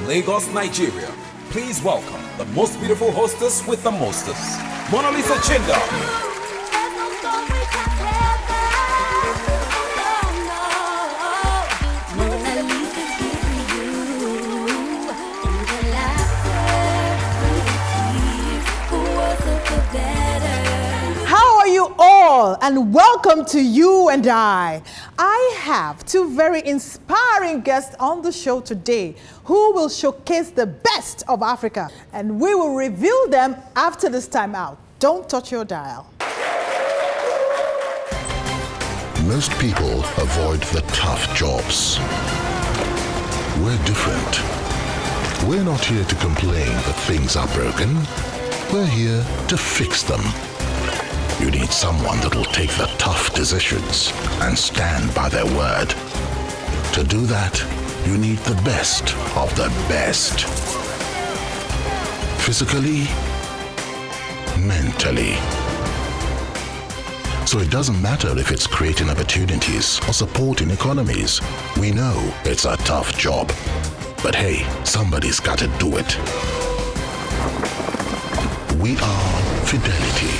Lagos, Nigeria. Please welcome the most beautiful hostess with the mostest, Mona Lisa Chinda. And welcome to You and I. I have two very inspiring guests on the show today who will showcase the best of Africa, and we will reveal them after this time out. Don't touch your dial. Most people avoid the tough jobs. We're different. We're not here to complain that things are broken. We're here to fix them. You need someone that'll take the tough decisions and stand by their word. To do that, you need the best of the best. Physically, mentally. So it doesn't matter if it's creating opportunities or supporting economies. We know it's a tough job. But hey, somebody's got to do it. We are Fidelity.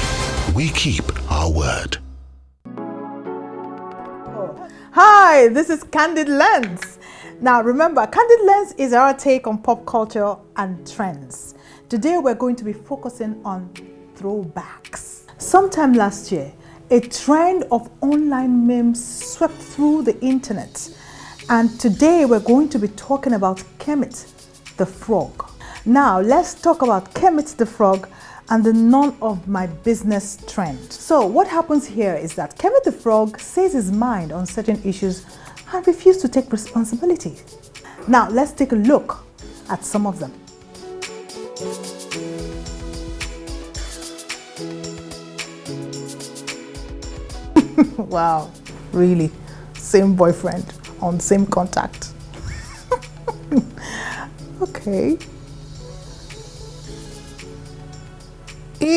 We keep our word. Hi, this is Candid Lens. Now remember, Candid Lens is our take on pop culture and trends. Today we're going to be focusing on throwbacks. Sometime last year, a trend of online memes swept through the internet. And today we're going to be talking about Kermit the Frog. Now let's talk about Kermit the Frog and the none of my business trend. So what happens here is that Kermit the Frog says his mind on certain issues and refuses to take responsibility. Now let's take a look at some of them. Wow, really? Same boyfriend on same contact. Okay. Ew!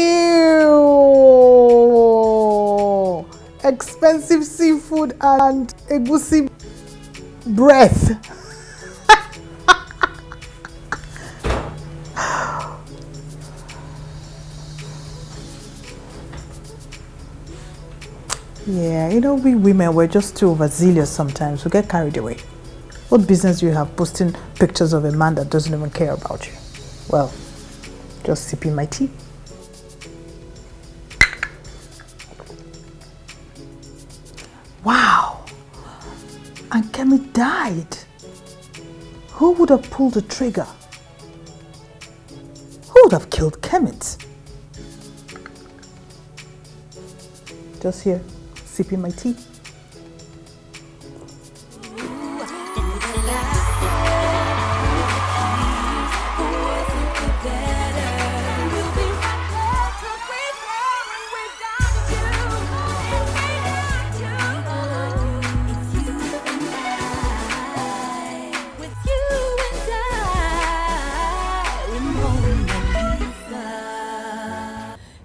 Expensive seafood and egusi breath. Yeah, you know, we women, we're just too overzealous sometimes. We get carried away. What business do you have posting pictures of a man that doesn't even care about you? Well, just sipping my tea. Wow, and Kermit died. Who would have pulled the trigger? Who would have killed Kermit? Just here, sipping my tea.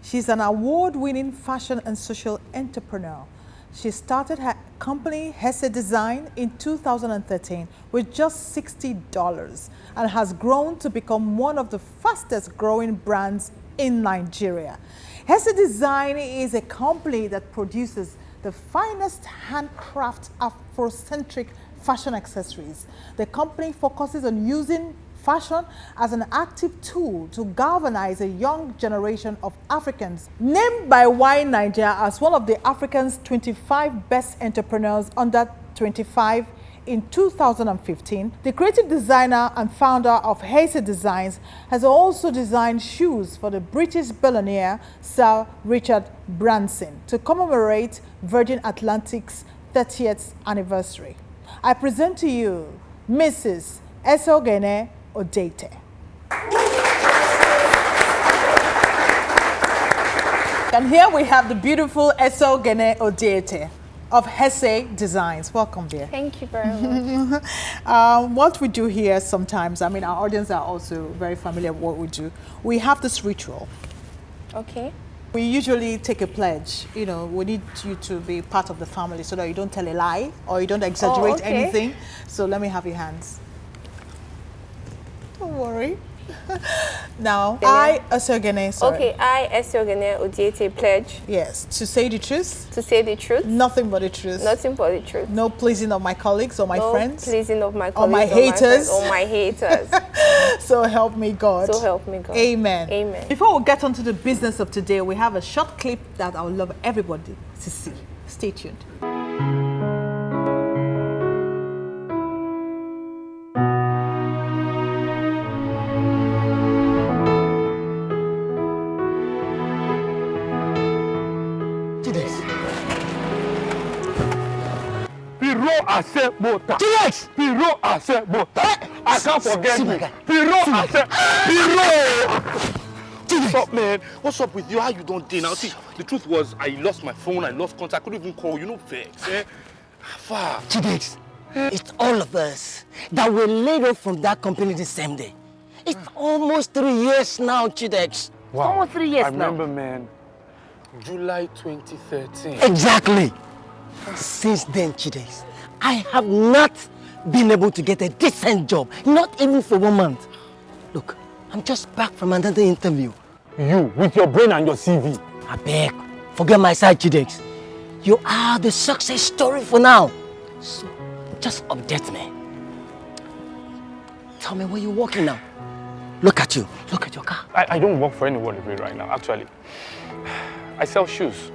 She's an award-winning fashion and social entrepreneur. She started her company, Hesse Design, in 2013 with just $60 and has grown to become one of the fastest growing brands in Nigeria. Hesse Design is a company that produces the finest handcraft Afrocentric fashion accessories. The company focuses on using fashion as an active tool to galvanize a young generation of Africans. Named by Wine Nigeria as one of the Africa's 25 best entrepreneurs under 25 in 2015, the creative designer and founder of Hesse Designs has also designed shoes for the British billionaire Sir Richard Branson to commemorate Virgin Atlantic's 30th anniversary. I present to you Mrs. Esogene Odete. And here we have the beautiful Esogene Odete of Hesse Designs. Welcome, dear. Thank you very much. What we do here sometimes, I mean, our audience are also very familiar with what we do. We have this ritual. Okay. We usually take a pledge. You know, we need you to be part of the family so that you don't tell a lie or you don't exaggerate anything. So let me have your hands. Don't worry. Now, I, Osogene, sorry. Okay, I, Esiogene Odiete, pledge Yes, to say the truth, to say the truth, nothing but the truth. nothing but the truth. No pleasing of my colleagues or my No friends. pleasing of my Or colleagues my friends, haters. or my haters. So help me God. So help me God. Amen. Amen. Before we get on to the business of today, we have a short clip that I would love everybody to see. Stay tuned. Piro Ase Mota. Piro Ase Mota. I can't forget you. Piro Ase. Piro. What's up, man? What's up with you? How you don't think? Now, see, the truth was, I lost my phone, I lost contact, I couldn't even call you. No vex, eh? Far. Chidex, it's all of us that were laid off from that company the same day. It's almost 3 years now, Chidex. Wow. Almost 3 years I now. remember, man. July 2013. Exactly. Since then, Chidex, I have not been able to get a decent job, not even for 1 month. Look, I'm just back from another interview. You, with your brain and your CV. I beg, forget my side, Chidex. You are the success story for now. So, just update me. Tell me where you're working now. Look at you. Look at your car. I don't work for anyone right now, actually. I sell shoes.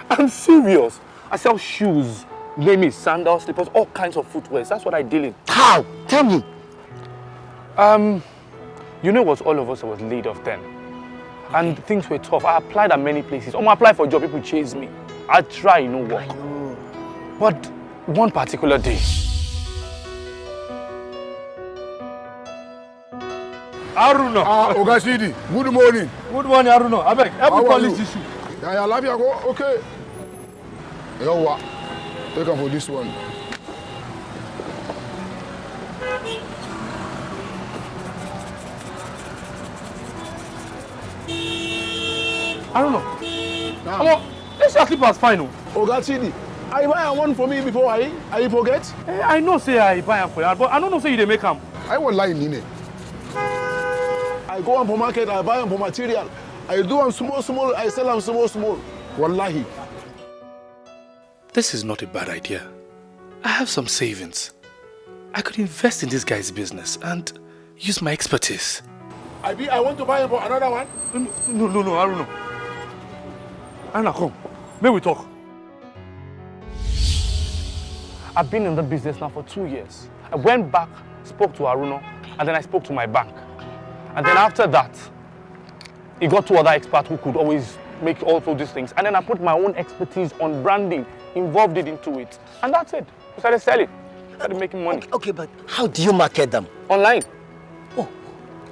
I'm serious. I sell shoes, name it, sandals, slippers, all kinds of footwear. That's what I deal in. How? Tell me. You know what, all of us was laid off then. And things were tough. I applied at many places. I applied for a job, people chase me. I try, you know what. I know. But one particular day, Aruna. Oga Sidi, good morning. Good morning, Aruna. I beg, help me How call are this you? issue. Yeah, love you. Go. Okay. Yo, take them for this one. Aruna. Come on, this your slippers fine. Oh. Oga Sidi, I buy one for me before I forget. I know say I buy them for you, but I don't know say you dey make them. I won't lie in it. I go on for market, I buy them for material. I do them small, I sell them small. Wallahi. This is not a bad idea. I have some savings. I could invest in this guy's business and use my expertise. I want to buy them for another one. No, Aruna. Aruna, come. May we talk. I've been in the business now for 2 years. I went back, spoke to Aruna, and then I spoke to my bank. And then after that, he got 2 other experts who could always make all of these things. And then I put my own expertise on branding, involved it into it. And that's it. We started selling, started making money. Okay, but how do you market them? Online. Oh.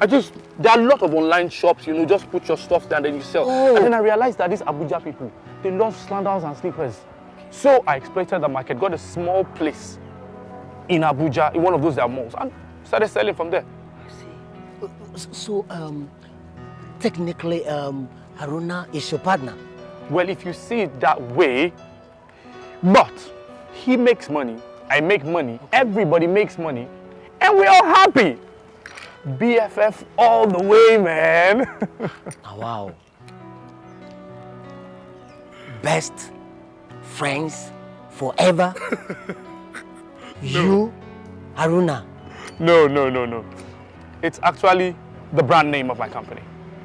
There are a lot of online shops, you know, just put your stuff there and then you sell. Oh. And then I realized that these Abuja people, they love sandals and slippers. So I exploited the market, got a small place in Abuja, in one of those their malls, and started selling from there. So, technically, Aruna is your partner. Well, if you see it that way, but he makes money, I make money, everybody makes money, and we're all happy. BFF all the way, man. Oh, wow. Best friends forever. You, Aruna. No. It's actually the brand name of my company.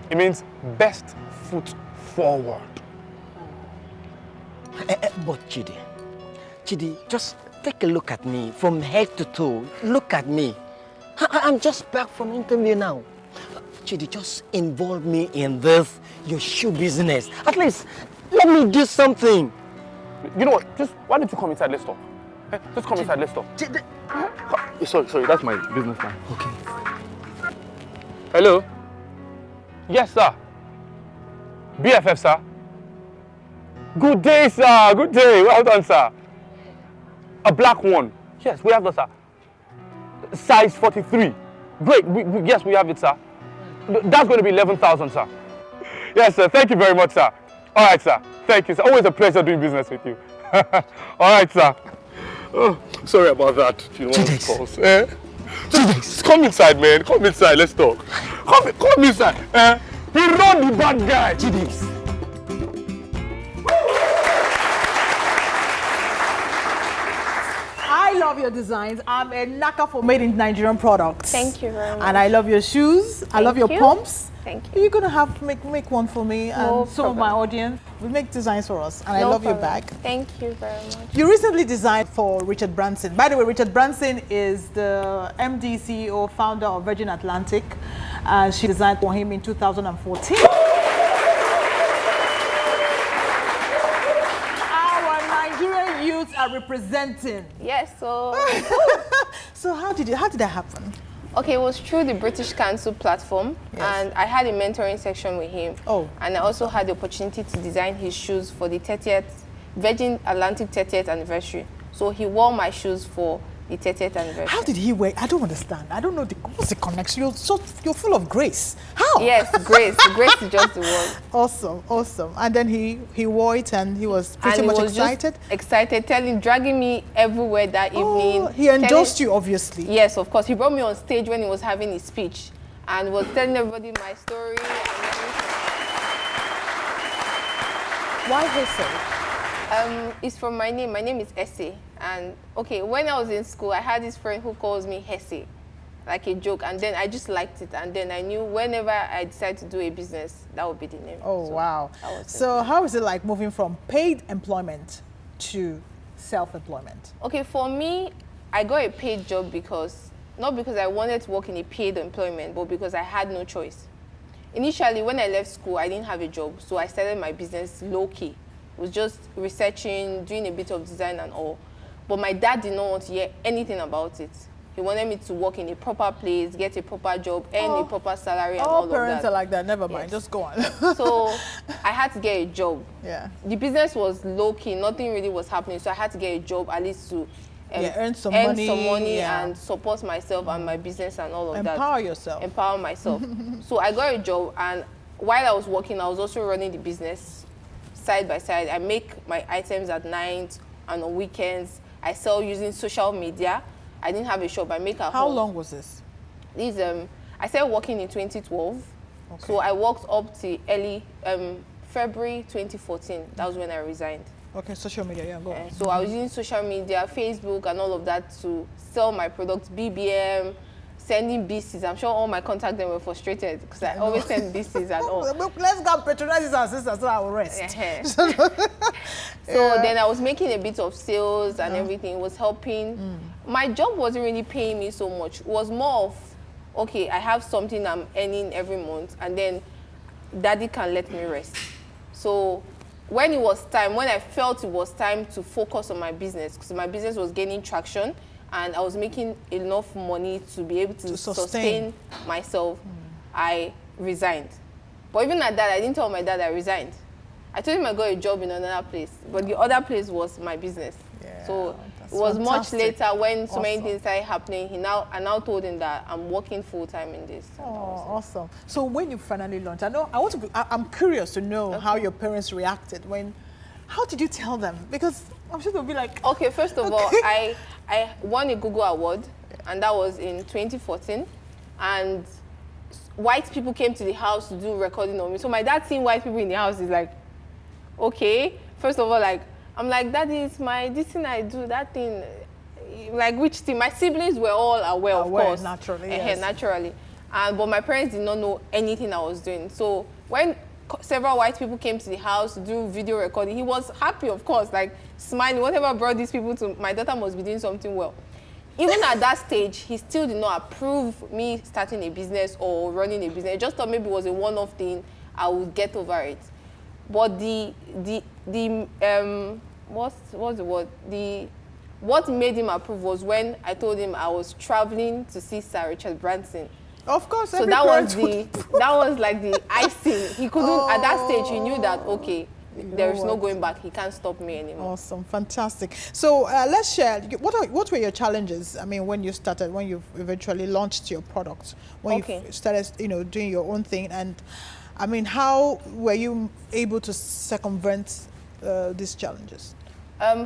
It means best foot forward. But Chidi, just take a look at me from head to toe. Look at me. I'm just back from interview now. Chidi, just involve me in this, your shoe business. At least, let me do something. You know what? Just, why don't you come inside, let's talk. Just come inside, let's talk. Sorry, that's my business man. Okay. Hello? Yes, sir. BFF, sir. Good day, sir. Good day. Well done, sir. A black one. Yes, we have that, sir. Size 43. Great. Yes, we have it, sir. That's going to be 11,000, sir. Yes, sir. Thank you very much, sir. All right, sir. Thank you, sir. Always a pleasure doing business with you. All right, sir. Oh, sorry about that. You know, Chidex. Come inside, man. Come inside. Let's talk. Come inside. We run the bad guy. Chidis. I love your designs. I'm a knacker for made in Nigerian products. Thank you very much. And I love your shoes. I love your Thank you. pumps. Thank you. You're gonna have to make one for me and No some of my problem. audience. We make designs for us, and I No love your problem. bag. Thank you very much. You recently designed for Richard Branson. By the way, Richard Branson is the MD, CEO, founder of Virgin Atlantic. She designed for him in 2014. Our Nigerian youths are representing. Yes, so So how did that happen? okay, it was through the British Council platform, Yes. and I had a mentoring section with him. Oh. And I also had the opportunity to design his shoes for the 30th Virgin Atlantic 30th anniversary. So he wore my shoes for the 30th anniversary. How did he wear? I don't understand. I don't know what's the connection. You're full of grace. How? Yes, grace. Grace is just the word. Awesome. And then he wore it and he was pretty And much he was excited. Just excited, dragging me everywhere that evening. Oh, he endorsed you, obviously. Yes, of course. He brought me on stage when he was having his speech and was telling everybody my story. Why Hesse? It's from my name. My name is Essie. And okay, when I was in school, I had this friend who calls me Hesse, like a joke. And then I just liked it. And then I knew whenever I decide to do a business, that would be the name. Oh, So wow. that was it. So how is it like moving from paid employment to self-employment? Okay, for me, I got a paid job not because I wanted to work in a paid employment, but because I had no choice. Initially, when I left school, I didn't have a job, so I started my business low-key. It was just researching, doing a bit of design and all. But my dad did not want to hear anything about it. He wanted me to work in a proper place, get a proper job, earn a proper salary and all All of parents that. are like that. Never mind. Yes. Just go on. So I had to get a job. Yeah. The business was low-key. Nothing really was happening. So I had to get a job at least to earn some money, yeah. and support myself and my business and all of that. Empower yourself. Empower myself. So I got a job, and while I was working, I was also running the business side by side. I make my items at night and on weekends. I sell using social media. I didn't have a shop. I make at How home. long was this? I started working in 2012. Okay. So I worked up to early February 2014. That was when I resigned. Okay, social media. Yeah, go on. So I was using social media, Facebook and all of that to sell my products, BBM, sending BCs. I'm sure all my contacts them were frustrated because I always send BCs and all. Let's go patronize our sisters so I will rest. So then I was making a bit of sales and everything. It was helping. My job wasn't really paying me so much. It was more of, okay, I have something I'm earning every month and then daddy can let me rest. So when it was time, when I felt it was time to focus on my business, because my business was gaining traction and I was making enough money to be able to sustain myself, I resigned. But even at that, I didn't tell my dad I resigned. I told him I got a job in another place, but the other place was my business. Yeah, So that's it was much fantastic. later when so many Awesome. things started happening. I now told him that I'm working full time in this. Oh, awesome. So when you finally launched, I'm curious to know how your parents reacted how did you tell them? Because I'm sure they'll be like, Okay, first of all, I won a Google Award, and that was in 2014. And white people came to the house to do recording on me. So my dad seeing white people in the house is like, okay. First of all, I'm like, Daddy, it's this thing I do, that thing. Like, which thing? My siblings were all aware, of course. Naturally, yes. Naturally. But my parents did not know anything I was doing. So when several white people came to the house to do video recording, he was happy, of course, like smiling. Whatever brought these people to my daughter must be doing something well. Even at that stage, he still did not approve me starting a business or running a business. He just thought maybe it was a one-off thing. I would get over it. But what made him approve was when I told him I was traveling to see Sir Richard Branson. of course, So every that parent was like the icing. He couldn't at that stage. He knew that okay, there is no what? going back. He can't stop me anymore. Awesome, fantastic. So let's share. What were your challenges? I mean, when you started, when you eventually launched your product, when Okay. you started, doing your own thing, and I mean, how were you able to circumvent these challenges?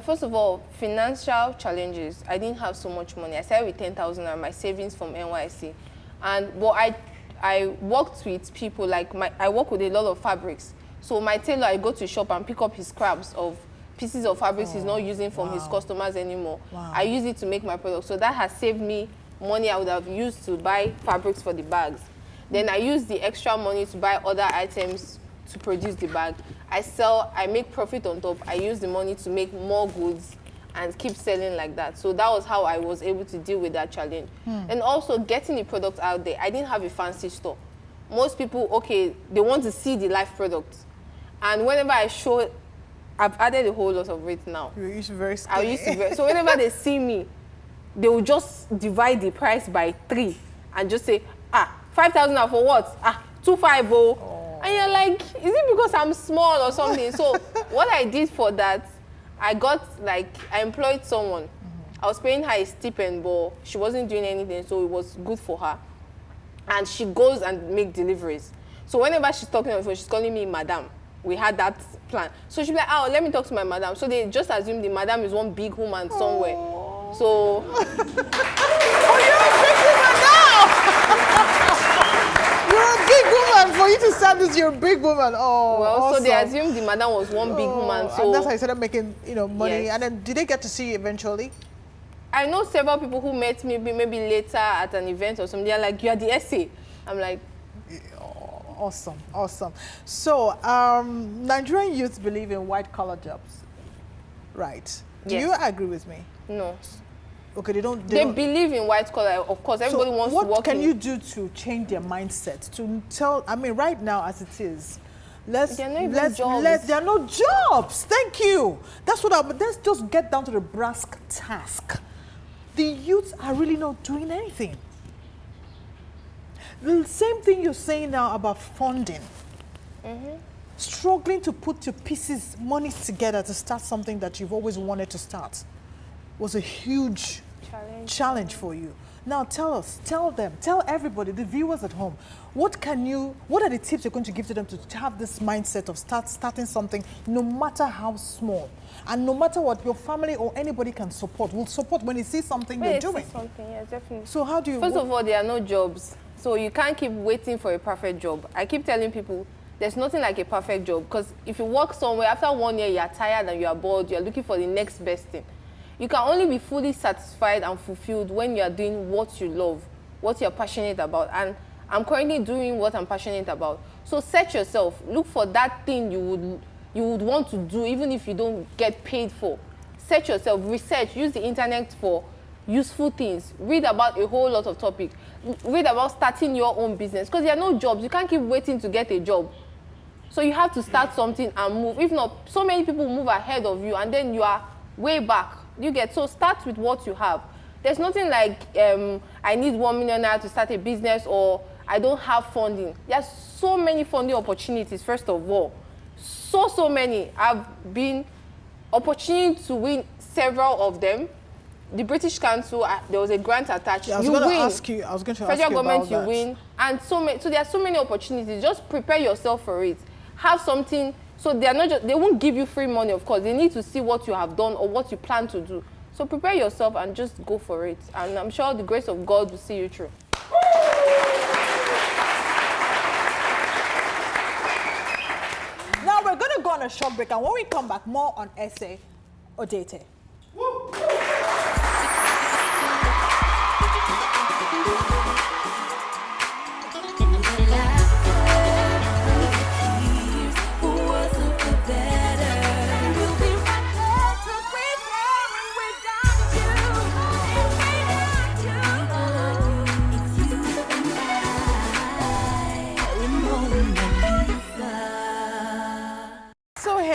First of all, financial challenges. I didn't have so much money. I started with 10,000 and my savings from NYC. But I worked with people, I work with a lot of fabrics. So my tailor, I go to shop and pick up his scraps of pieces of fabrics he's not using from his customers anymore. Wow. I use it to make my products. So that has saved me money I would have used to buy fabrics for the bags. Then I use the extra money to buy other items to produce the bag. I make profit on top. I use the money to make more goods and keep selling like that. So that was how I was able to deal with that challenge. And also getting the product out there. I didn't have a fancy store. Most people, okay, they want to see the live product. And whenever I show, I've added a whole lot of weight now. You used to be very skinny. I used to be, so whenever they see me, they will just divide the price by 3 and just say, 5,000 for what? 250. And you're like, is it because I'm small or something? So what I did for that, I employed someone. I was paying her a stipend, but she wasn't doing anything, so it was good for her. And she goes and make deliveries. So whenever she's talking on the phone, she's calling me madam. We had that plan. So she'll be like, let me talk to my madam. So they just assume the madam is one big woman somewhere. So... you're a big woman now! You're a big woman. For you to start this, you're a big woman. Oh, well, awesome. So they assumed the madam was one big woman. So and that's how you started making, money. Yes. And then did they get to see you eventually? I know several people who met me maybe later at an event or something. They're like, you are the essay. I'm like, awesome, awesome. So Nigerian youths believe in white-collar jobs, right? Do Yes. you agree with me? no. Okay, they don't. They believe in white collar, of course. Everybody wants to work. What can you do to change their mindset? To tell, I mean, right now as it is, there are no jobs. Thank you. That's what let's just get down to the brass task. The youths are really not doing anything. The same thing you're saying now about funding. Struggling to put your money together to start something that you've always wanted to start was a huge challenge for you. Now tell everybody, the viewers at home, what are the tips you're going to give to them to have this mindset of starting something, no matter how small, and no matter what your family or anybody can support, will support when they see something you're doing. Yeah, definitely. So how do you... First of all, there are no jobs. So you can't keep waiting for a perfect job. I keep telling people, there's nothing like a perfect job, because if you work somewhere, after 1 year, you're tired and you're bored, you're looking for the next best thing. You can only be fully satisfied and fulfilled when you are doing what you love, what you're passionate about. And I'm currently doing what I'm passionate about. So set yourself, look for that thing you would want to do, even if you don't get paid for. Set yourself, research, use the internet for useful things. Read about a whole lot of topics. Read about starting your own business, because there are no jobs. You can't keep waiting to get a job. So you have to start something and move. If not, so many people move ahead of you and then you are way back. So start with what you have. There's nothing like I need 1 million naira to start a business, or I don't have funding. There's so many funding opportunities, first of all. So many. I've been opportunity to win several of them. The British Council, there was a grant attached. Yeah, I was going to ask you about that. Federal government, you win. And so there are so many opportunities. Just prepare yourself for it. Have something. So they won't give you free money, of course. They need to see what you have done or what you plan to do. So prepare yourself and just go for it. And I'm sure the grace of God will see you through. Now we're going to go on a short break, and when we come back, more on Essay Odete.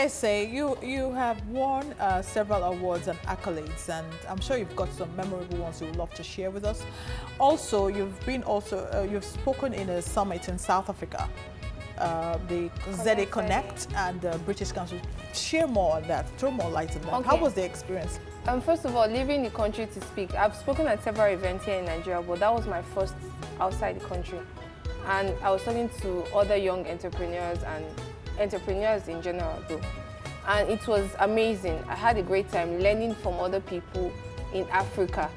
Say you have won several awards and accolades, and I'm sure you've got some memorable ones you would love to share with us. Also, you've spoken in a summit in South Africa, the ZA Connect and the British Council. Share more on that, throw more light on that. Okay. How was the experience? First of all, leaving the country to speak. I've spoken at several events here in Nigeria, but that was my first outside the country. And I was talking to other young entrepreneurs and entrepreneurs in general though. and it was amazing. I had a great time learning from other people in Africa.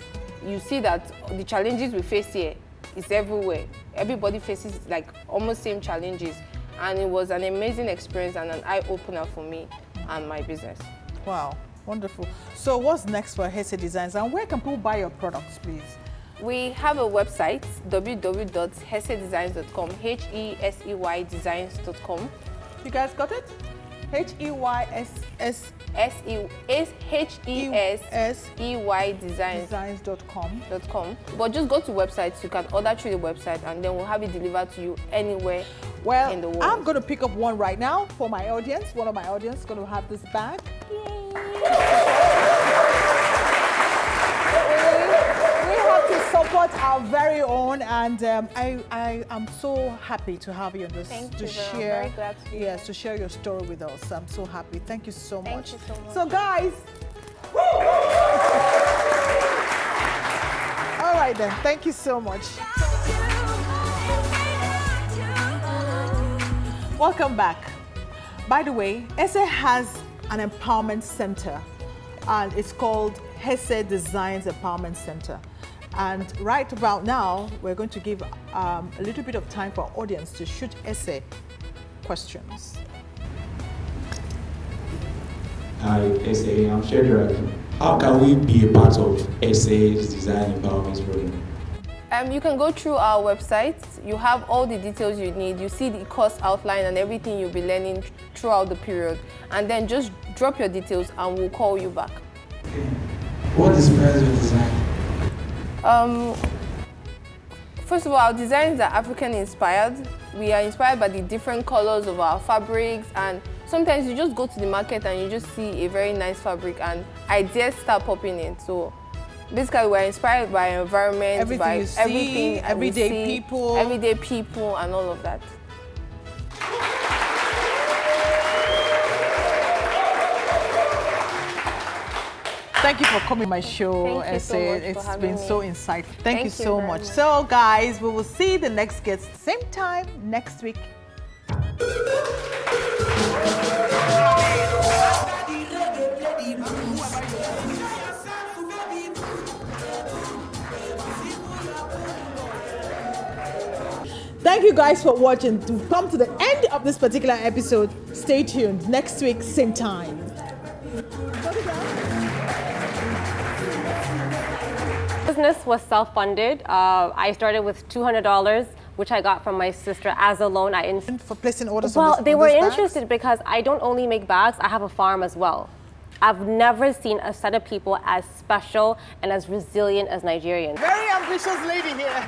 You see that the challenges we face here is everywhere. Everybody faces like almost same challenges, and it was an amazing experience and an eye-opener for me and my business. Wow, wonderful. So what's next for Hesse Designs, and where can people buy your products, please? We have a website, www.hessedesigns.com, HESEY designs.com. You guys got it? HEYSS designs.com. designs.com. But just go to websites, you can order through the website, and then we'll have it delivered to you anywhere in the world. I'm going to pick up one right now for my audience. One of my audience is going to have this bag. We have to support our very own, and I am so happy to have you on this. Thank to you, share, I'm very glad to be here. to share your story with us. I'm so happy. Thank you so much. Thank you so much. So guys, all right then. Thank you so much. Welcome back. By the way, Hesse has an empowerment center, and it's called Hesse Designs Empowerment Center. And right about now, we're going to give a little bit of time for our audience to shoot Hesse questions. Hi, SA, I'm Shedrack. How can we be a part of SA's Design Empowerment Program? You can go through our website. You have all the details you need. You see the course outline and everything you'll be learning throughout the period. And then just drop your details and we'll call you back. Okay. What inspires your design? First of all, our designs are African inspired. We are inspired by the different colors of our fabrics, and sometimes you just go to the market and you just see a very nice fabric and ideas start popping in. So basically we're inspired by environment, Everything by you see, everything that we everyday see, people. everyday people and all of that. Thank you for coming to my show, Thank you so Essay. much for It's having been me. so insightful. Thank you Thank you so very much. much. So, guys, we will see the next guest same time next week. Thank you guys for watching. To come to the end of this particular episode, stay tuned. Next week, same time. Business was self-funded. I started with $200, which I got from my sister as a loan. For placing orders Well, on this, they on were these bags? interested because I don't only make bags, I have a farm as well. I've never seen a set of people as special and as resilient as Nigerians. Very ambitious lady here.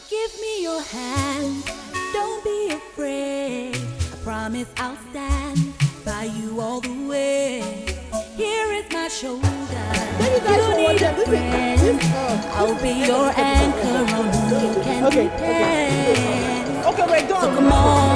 Give me your hand, don't be afraid. I promise I'll stand by you all the way. Here is my shoulder. Thank you guys for need a watching. friend. I'll be your anchor on whom you can depend. Okay, we're done. So come on.